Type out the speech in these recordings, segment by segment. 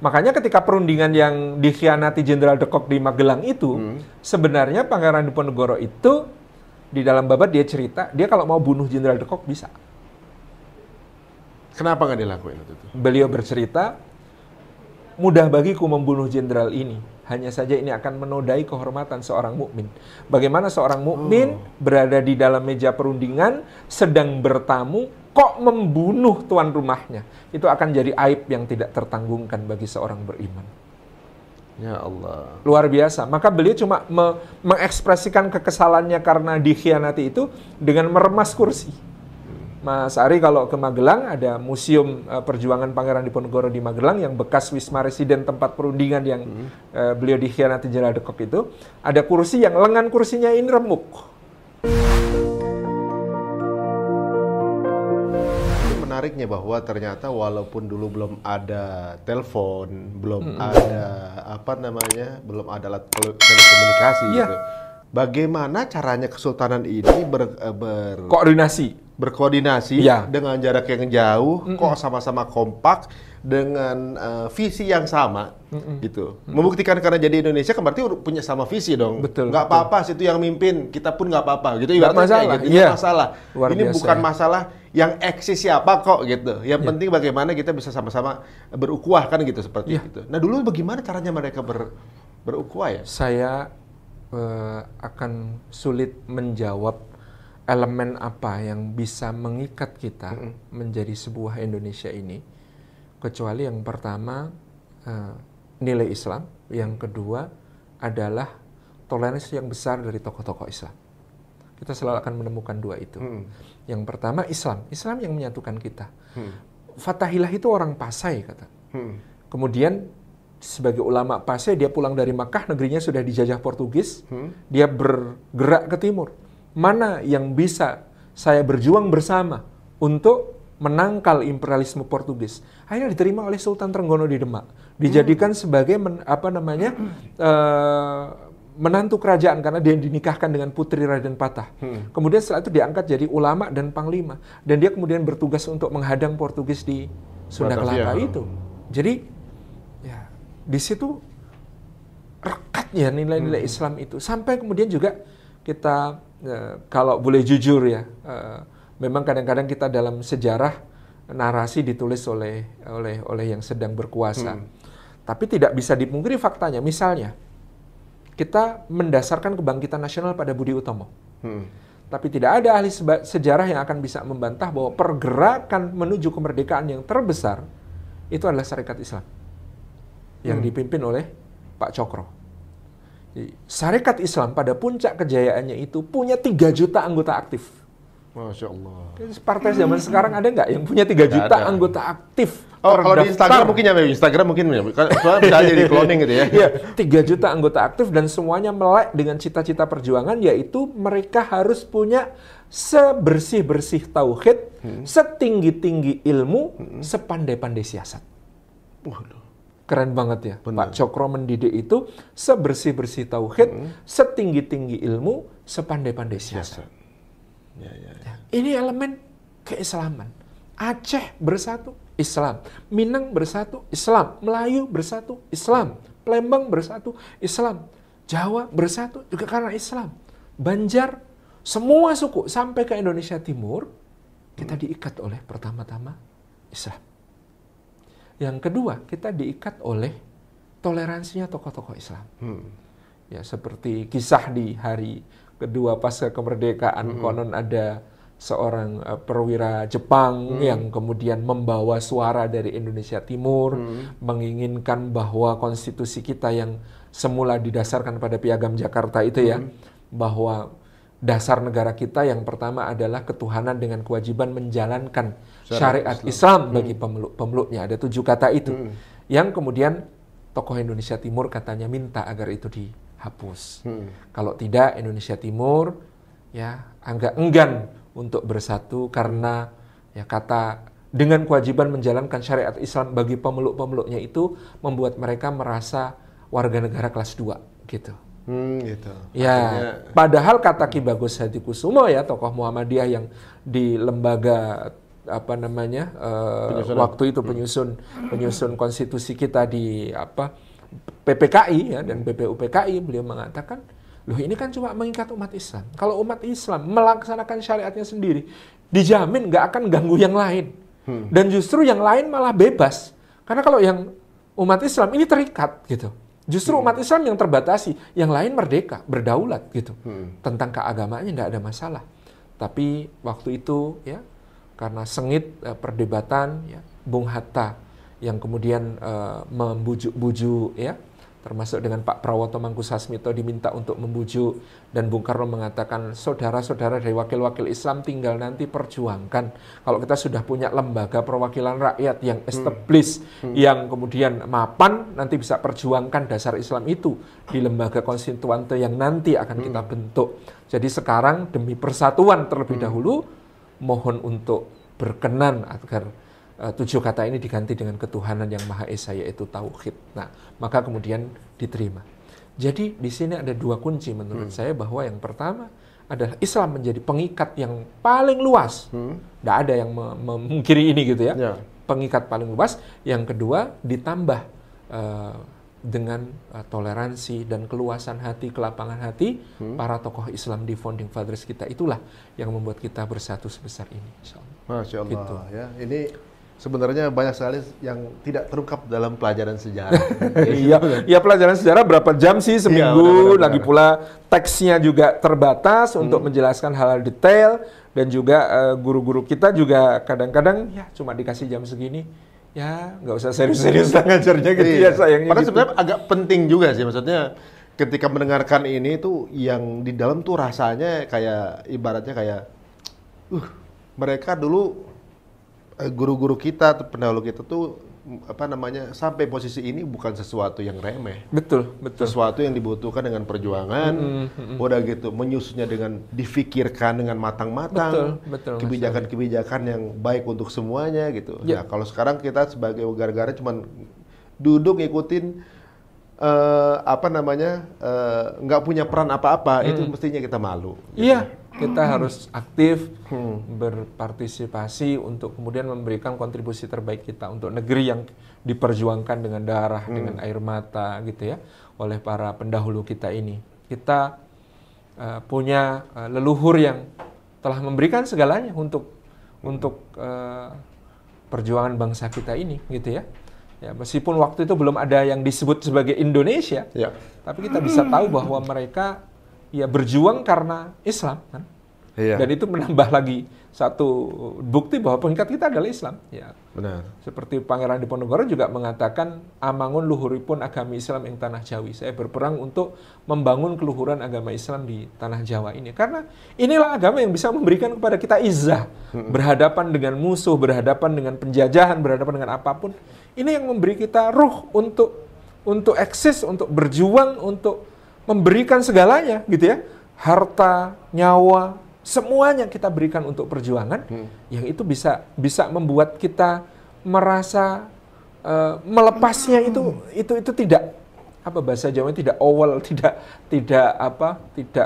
Makanya ketika perundingan yang dikhianati Jenderal de Kock di Magelang itu, sebenarnya Pangeran Diponegoro itu di dalam babat dia cerita, dia kalau mau bunuh Jenderal de Kock bisa. Kenapa nggak dilakuin itu? Beliau bercerita, mudah bagiku membunuh jenderal ini. Hanya saja ini akan menodai kehormatan seorang mukmin. Bagaimana seorang mukmin berada di dalam meja perundingan, sedang bertamu, kok membunuh tuan rumahnya? Itu akan jadi aib yang tidak tertanggungkan bagi seorang beriman. Ya Allah. Luar biasa. Maka beliau cuma mengekspresikan kekesalannya karena dikhianati itu dengan meremas kursi. Mas Ari kalau ke Magelang ada museum perjuangan Pangeran Diponegoro di Magelang yang bekas Wisma Residen tempat perundingan yang beliau dikhianati Jenderal de Kock itu, ada kursi yang lengan kursinya ini remuk. Menariknya bahwa ternyata walaupun dulu belum ada telepon, belum ada belum ada alat telekomunikasi gitu. Bagaimana caranya kesultanan ini berkoordinasi dengan jarak yang jauh, kok sama-sama kompak dengan visi yang sama gitu. Membuktikan karena jadi Indonesia kan berarti punya sama visi dong. Betul. Nggak apa-apa situ yang mimpin, kita pun nggak apa-apa gitu. Nggak masalah. Gitu. Itu masalah. Luar ini biasa, bukan masalah yang eksis siapa kok gitu. Yang penting bagaimana kita bisa sama-sama berukhuwah kan gitu seperti itu. Nah dulu bagaimana caranya mereka berukhuwah ya? Saya akan sulit menjawab elemen apa yang bisa mengikat kita menjadi sebuah Indonesia ini, kecuali yang pertama nilai Islam, yang kedua adalah toleransi yang besar dari tokoh-tokoh Islam. Kita selalu akan menemukan dua itu. Yang pertama Islam yang menyatukan kita. Fathahillah itu orang Pasai kata. Kemudian sebagai ulama Pasai, dia pulang dari Makkah, negerinya sudah dijajah Portugis, dia bergerak ke timur. Mana yang bisa saya berjuang bersama untuk menangkal imperialisme Portugis? Akhirnya diterima oleh Sultan Trenggono di Demak, dijadikan sebagai menantu kerajaan karena dia dinikahkan dengan putri Raden Patah. Kemudian setelah itu diangkat jadi ulama dan panglima, dan dia kemudian bertugas untuk menghadang Portugis di Sunda Kelapa itu. Jadi di situ rekatnya nilai-nilai Islam itu. Sampai kemudian juga kita, kalau boleh jujur ya, memang kadang-kadang kita dalam sejarah narasi ditulis oleh yang sedang berkuasa. Tapi tidak bisa dipungkiri faktanya. Misalnya, kita mendasarkan kebangkitan nasional pada Budi Utomo. Tapi tidak ada ahli sejarah yang akan bisa membantah bahwa pergerakan menuju kemerdekaan yang terbesar itu adalah Sarekat Islam yang dipimpin oleh Pak Cokro. Jadi, Sarekat Islam pada puncak kejayaannya itu punya 3 juta anggota aktif. Masya Allah. Partai zaman sekarang ada nggak yang punya 3 juta anggota aktif? Kalau di Instagram mungkin bisa aja di cloning gitu ya. Iya, 3 juta anggota aktif dan semuanya melek dengan cita-cita perjuangan, yaitu mereka harus punya sebersih-bersih tauhid, setinggi-tinggi ilmu, sepandai-pandai siasat. Waduh. Keren banget ya. Benar. Pak Cokro mendidik itu sebersih-bersih tauhid, setinggi-tinggi ilmu, sepandai-pandai siasat. Ya. Ini elemen keislaman. Aceh bersatu, Islam. Minang bersatu, Islam. Melayu bersatu, Islam. Palembang bersatu, Islam. Jawa bersatu juga karena Islam. Banjar, semua suku sampai ke Indonesia Timur, kita diikat oleh pertama-tama Islam. Yang kedua, kita diikat oleh toleransinya tokoh-tokoh Islam. Ya, seperti kisah di hari kedua pasca kemerdekaan, konon ada seorang perwira Jepang yang kemudian membawa suara dari Indonesia Timur, menginginkan bahwa konstitusi kita yang semula didasarkan pada Piagam Jakarta itu ya, bahwa dasar negara kita yang pertama adalah ketuhanan dengan kewajiban menjalankan syariat Islam bagi pemeluknya. Ada 7 kata itu. Yang kemudian tokoh Indonesia Timur katanya minta agar itu dihapus. Kalau tidak, Indonesia Timur ya agak enggan untuk bersatu karena ya kata dengan kewajiban menjalankan syariat Islam bagi pemeluk-pemeluknya itu membuat mereka merasa warga negara kelas 2 gitu. Gitu. Ya, padahal kata Ki Bagus Hadikusumo ya, tokoh Muhammadiyah yang di lembaga apa namanya waktu itu penyusun konstitusi kita di PPKI ya, dan BPUPKI, beliau mengatakan, loh ini kan cuma mengikat umat Islam. Kalau umat Islam melaksanakan syariatnya sendiri, dijamin nggak akan ganggu yang lain. Dan justru yang lain malah bebas. Karena kalau yang umat Islam ini terikat gitu. Justru umat Islam yang terbatasi, yang lain merdeka, berdaulat gitu. Tentang keagamaannya nggak ada masalah. Tapi waktu itu ya, karena sengit perdebatan, ya, Bung Hatta yang kemudian membujuk-bujuk, ya, termasuk dengan Pak Prawoto Mangkusasmito diminta untuk membujuk, dan Bung Karno mengatakan, saudara-saudara dari wakil-wakil Islam tinggal nanti perjuangkan. Kalau kita sudah punya lembaga perwakilan rakyat yang established, yang kemudian mapan, nanti bisa perjuangkan dasar Islam itu di lembaga konstituante yang nanti akan kita bentuk. Jadi sekarang demi persatuan terlebih dahulu, mohon untuk berkenan agar 7 kata ini diganti dengan ketuhanan yang Maha Esa, yaitu tauhid. Nah, maka kemudian diterima. Jadi di sini ada 2 kunci menurut saya, bahwa yang pertama adalah Islam menjadi pengikat yang paling luas. Tidak ada yang memungkiri ini gitu ya. Pengikat paling luas. Yang kedua ditambah dengan toleransi dan keluasan hati, kelapangan hati para tokoh Islam di Founding Fathers kita, itulah yang membuat kita bersatu sebesar ini. Masya Allah. Gitu. Ya, ini sebenarnya banyak sekali yang tidak terungkap dalam pelajaran sejarah. Iya, pelajaran sejarah berapa jam sih seminggu? Lagi pula teksnya juga terbatas untuk menjelaskan hal-hal detail, dan juga guru-guru kita juga kadang-kadang ya cuma dikasih jam segini. Ya, nggak usah serius-serius lah ngajarnya gitu ya, sayangnya. Padahal gitu. sebenarnya agak penting juga sih, maksudnya ketika mendengarkan ini tuh yang di dalam tuh rasanya kayak ibaratnya kayak mereka dulu guru-guru kita, pendahulu kita tuh apa namanya, sampai posisi ini bukan sesuatu yang remeh. Betul, betul. Sesuatu yang dibutuhkan dengan perjuangan, udah gitu, menyusunnya dengan difikirkan dengan matang-matang, kebijakan-kebijakan yang baik untuk semuanya gitu. Nah, kalau sekarang kita sebagai warga negara cuman duduk ngikutin apa namanya, nggak punya peran apa-apa, itu mestinya kita malu. Iya, gitu. Kita harus aktif berpartisipasi untuk kemudian memberikan kontribusi terbaik kita untuk negeri yang diperjuangkan dengan darah, dengan air mata gitu ya, oleh para pendahulu kita ini. Kita punya leluhur yang telah memberikan segalanya untuk perjuangan bangsa kita ini gitu ya. Ya, meskipun waktu itu belum ada yang disebut sebagai Indonesia, tapi kita bisa tahu bahwa mereka ya berjuang karena Islam kan. Dan itu menambah lagi satu bukti bahwa pengikat kita adalah Islam. Ya. Benar. Seperti Pangeran Diponegoro juga mengatakan, amangun luhuripun agami Islam ing tanah Jawi. Saya berperang untuk membangun keluhuran agama Islam di tanah Jawa ini. Karena inilah agama yang bisa memberikan kepada kita izzah. Berhadapan dengan musuh, berhadapan dengan penjajahan, berhadapan dengan apapun. Ini yang memberi kita ruh untuk eksis, untuk berjuang, untuk memberikan segalanya gitu ya. Harta, nyawa, semuanya kita berikan untuk perjuangan, yang itu bisa membuat kita merasa melepasnya itu tidak, apa bahasa Jawa, tidak awal, tidak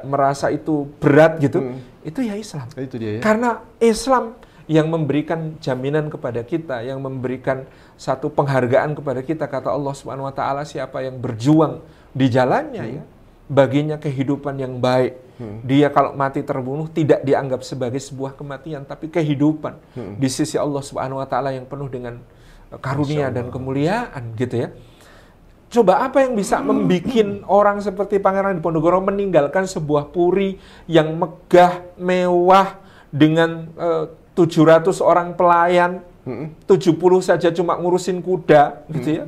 merasa itu berat gitu. Itu ya Islam. Itu dia, ya? Karena Islam yang memberikan jaminan kepada kita, yang memberikan satu penghargaan kepada kita. Kata Allah Subhanahu wa taala, siapa yang berjuang di jalannya ya, baginya kehidupan yang baik. Dia kalau mati terbunuh tidak dianggap sebagai sebuah kematian, tapi kehidupan di sisi Allah Subhanahu wa taala yang penuh dengan karunia dan kemuliaan gitu ya. Coba apa yang bisa membuat orang seperti Pangeran Diponegoro meninggalkan sebuah puri yang megah, mewah dengan 700 orang pelayan, 70 saja cuma ngurusin kuda gitu ya.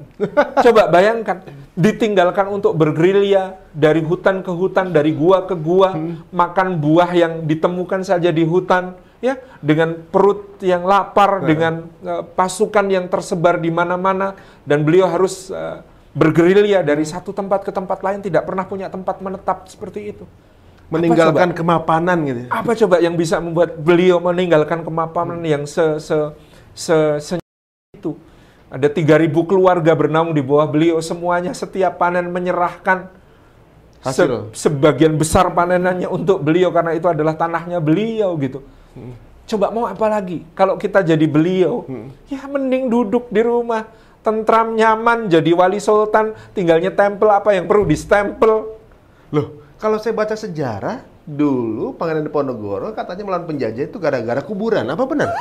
Coba bayangkan, ditinggalkan untuk bergerilya dari hutan ke hutan, dari gua ke gua, makan buah yang ditemukan saja di hutan ya, dengan perut yang lapar, dengan pasukan yang tersebar di mana-mana, dan beliau harus bergerilya dari satu tempat ke tempat lain, tidak pernah punya tempat menetap seperti itu. Meninggalkan kemapanan gitu. Apa coba yang bisa membuat beliau meninggalkan kemapanan yang itu? Ada 3.000 keluarga bernaung di bawah beliau, semuanya setiap panen menyerahkan sebagian besar panenannya untuk beliau, karena itu adalah tanahnya beliau gitu. Coba mau apa lagi? Kalau kita jadi beliau, ya mending duduk di rumah, tentram, nyaman, jadi wali sultan, tinggalnya tempel apa yang perlu distempel. Loh, kalau saya baca sejarah, dulu Pangeran Diponegoro katanya melawan penjajah itu gara-gara kuburan. Apa benar?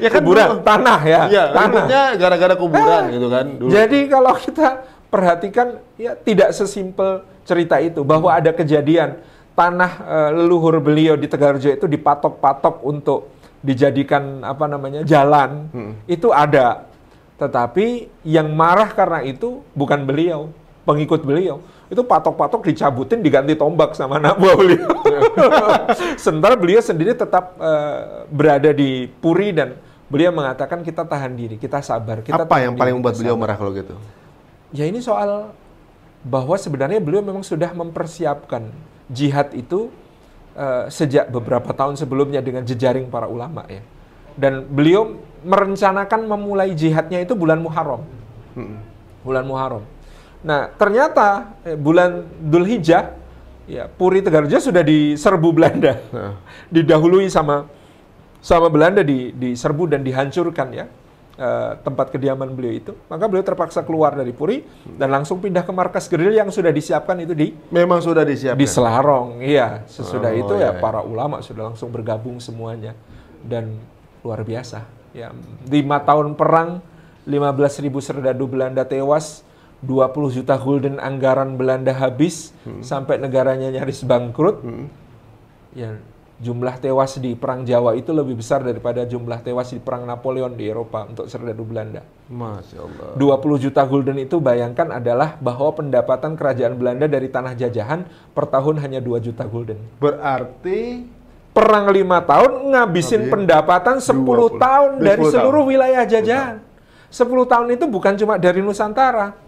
Ya kan kuburan, tanah ya. Iya, tanah. gara-gara kuburan gitu kan. Dulu. Jadi kalau kita perhatikan, ya tidak sesimpel cerita itu, bahwa ada kejadian tanah leluhur beliau di Tegarjo itu dipatok-patok untuk dijadikan apa namanya jalan, itu ada. Tetapi yang marah karena itu bukan beliau, pengikut beliau. Itu patok-patok dicabutin, diganti tombak sama anak buah beliau. Sementara beliau sendiri tetap berada di Puri dan beliau mengatakan kita tahan diri, kita sabar. Kita apa yang paling membuat beliau marah kalau gitu? Ya ini soal bahwa sebenarnya beliau memang sudah mempersiapkan jihad itu sejak beberapa tahun sebelumnya dengan jejaring para ulama ya. Dan beliau merencanakan memulai jihadnya itu bulan Muharram. Bulan Muharram. Nah, ternyata bulan Dzulhijjah ya Puri Tegarjo sudah diserbu Belanda. Didahului sama Belanda, diserbu dan dihancurkan ya. Tempat kediaman beliau itu, maka beliau terpaksa keluar dari Puri dan langsung pindah ke markas gerilya yang sudah disiapkan itu memang sudah disiapkan di Selarong, iya. Sesudah itu ya para ulama sudah langsung bergabung semuanya dan luar biasa. Ya, 5 tahun perang, 15.000 serdadu Belanda tewas, 20 juta gulden anggaran Belanda habis sampai negaranya nyaris bangkrut. Ya. Jumlah tewas di Perang Jawa itu lebih besar daripada jumlah tewas di Perang Napoleon di Eropa untuk serdadu Belanda. Masya Allah. 20 juta gulden itu bayangkan adalah bahwa pendapatan kerajaan Belanda dari tanah jajahan per tahun hanya 2 juta gulden. Berarti perang 5 tahun ngabisin pendapatan 10 tahun dari seluruh wilayah jajahan. 10 tahun itu bukan cuma dari Nusantara.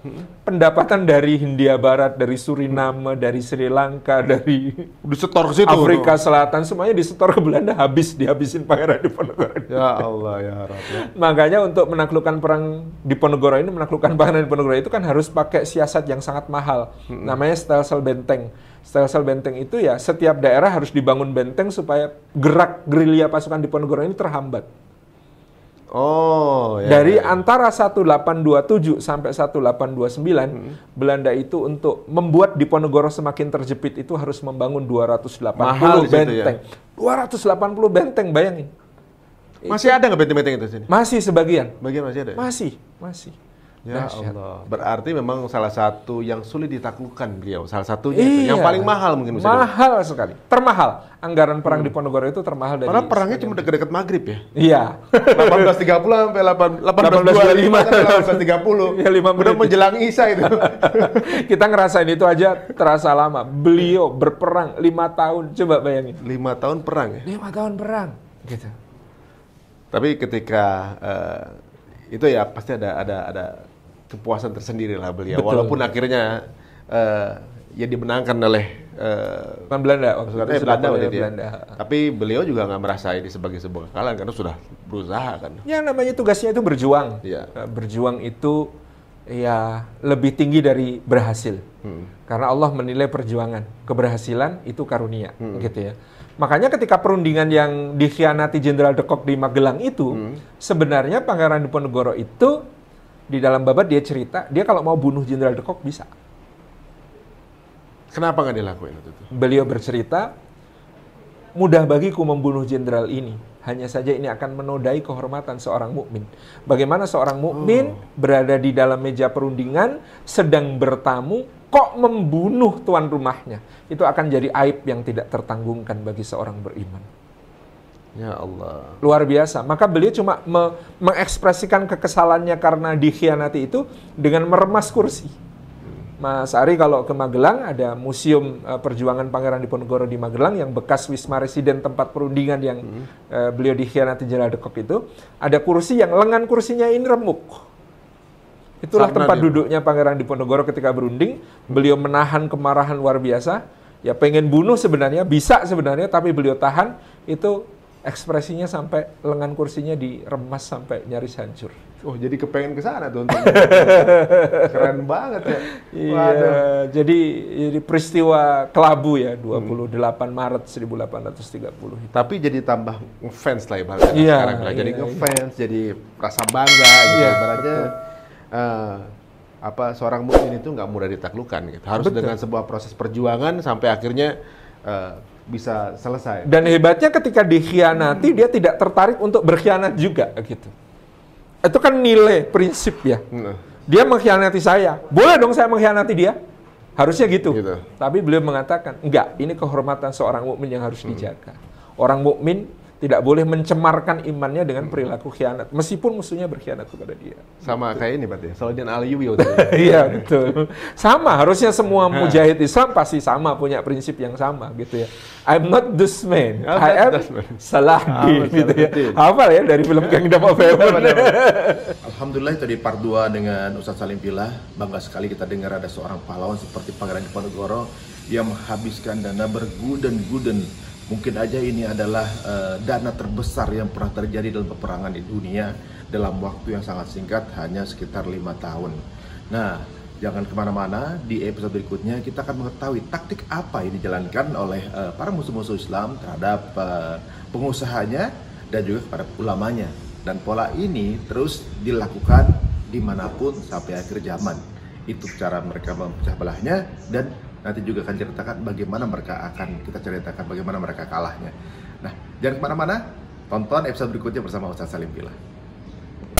Pendapatan dari Hindia Barat, dari Suriname, dari Sri Lanka, dari disetor ke situ, Afrika Selatan, semuanya disetor ke Belanda, dihabisin Pangeran Diponegoro. Ya Allah, ya Rabb. Makanya untuk menaklukkan perang Diponegoro ini, menaklukkan Pangeran Diponegoro itu kan harus pakai siasat yang sangat mahal. Namanya stelsel benteng. Stelsel benteng itu ya setiap daerah harus dibangun benteng supaya gerak gerilya pasukan Diponegoro ini terhambat. Oh, ya, dari antara 1827 sampai 1829, Belanda itu untuk membuat Diponegoro semakin terjepit itu harus membangun 280 benteng. Ya? 280 benteng, bayangin. Masih ada nggak benteng-benteng itu sini? Masih sebagian. Bagian masih ada? Masih. Ya Allah. Berarti memang salah satu yang sulit ditaklukkan beliau. Salah satunya iya, itu. Yang paling mahal mungkin. Mahal sekali. Termahal. Anggaran perang Diponegoro itu termahal dari... Karena perangnya cuma dekat-dekat maghrib ya? Iya. 1830 sampai 1825 sampai 1830. Ya, 5 menit. Udah menjelang Isya itu. Kita ngerasain itu aja terasa lama. Beliau berperang 5 tahun. Coba bayangin. 5 tahun perang ya? 5 tahun perang. Gitu. Tapi ketika... itu ya pasti ada kepuasan tersendiri lah beliau. Betul. Walaupun akhirnya ya dimenangkan oleh Belanda. Belanda. Tapi beliau juga nggak merasa ini sebagai sebuah kekalahan karena sudah berusaha kan. Ya namanya tugasnya itu berjuang. Ya. Berjuang itu ya lebih tinggi dari berhasil. Karena Allah menilai perjuangan, keberhasilan itu karunia, gitu ya. Makanya ketika perundingan yang dikhianati Jenderal de Kock di Magelang itu, sebenarnya Pangeran Diponegoro itu di dalam babat dia cerita, dia kalau mau bunuh Jenderal de Kock bisa. Kenapa nggak dilakuin itu? Beliau bercerita, mudah bagiku membunuh jenderal ini. Hanya saja ini akan menodai kehormatan seorang mukmin. Bagaimana seorang mukmin berada di dalam meja perundingan, sedang bertamu, kok membunuh tuan rumahnya? Itu akan jadi aib yang tidak tertanggungkan bagi seorang beriman. Ya Allah. Luar biasa. Maka beliau cuma mengekspresikan kekesalannya karena dikhianati itu dengan meremas kursi. Mas Ari kalau ke Magelang ada museum perjuangan Pangeran Diponegoro di Magelang yang bekas Wisma Residen tempat perundingan yang beliau dikhianati Jenderal de Kock itu, ada kursi yang lengan kursinya ini remuk. Itulah tempat duduknya Pangeran Diponegoro ketika berunding. Beliau menahan kemarahan luar biasa. Ya pengen bunuh sebenarnya, bisa sebenarnya, tapi beliau tahan. Itu ekspresinya sampai lengan kursinya diremas sampai nyaris hancur. Oh, jadi kepengen ke sana tuh. Keren banget ya. Iya, jadi peristiwa kelabu ya, 28 Maret 1830. Tapi jadi tambah ngefans lah ibaratnya sekarang. Jadi ngefans, jadi rasa bangga gitu. Ibaratnya seorang mukmin itu nggak mudah ditaklukkan gitu. Harus dengan sebuah proses perjuangan sampai akhirnya bisa selesai. Dan hebatnya ketika dikhianati, dia tidak tertarik untuk berkhianat juga gitu. Itu kan nilai prinsip ya. Dia mengkhianati saya, boleh dong saya mengkhianati dia? Harusnya gitu. Tapi beliau mengatakan, enggak, ini kehormatan seorang mukmin yang harus dijaga. Orang mukmin tidak boleh mencemarkan imannya dengan perilaku khianat, meskipun musuhnya berkhianat kepada dia. Sama kayak ini berarti, Saladin Al-Ayyubi. Iya, betul. Sama, harusnya semua mujahid Islam pasti sama, punya prinsip yang sama gitu ya. I'm not this man, I am Saladin gitu ya. Hafal ya dari film Kingdom of Heaven. Alhamdulillah tadi part 2 dengan Ustadz Salim Pilah. Bangga sekali kita dengar ada seorang pahlawan seperti Pangeran Diponegoro yang menghabiskan dana bergulden-gulden. Mungkin aja ini adalah dana terbesar yang pernah terjadi dalam peperangan di dunia dalam waktu yang sangat singkat, hanya sekitar 5 tahun. Nah, jangan kemana-mana, di episode berikutnya kita akan mengetahui taktik apa yang dijalankan oleh para musuh-musuh Islam terhadap pengusahanya dan juga kepada ulamanya. Dan pola ini terus dilakukan dimanapun sampai akhir zaman. Itu cara mereka memecah belahnya, dan nanti juga akan ceritakan bagaimana kita ceritakan bagaimana mereka kalahnya. Nah, jangan kemana-mana, tonton episode berikutnya bersama Ustadz Salim Pilah.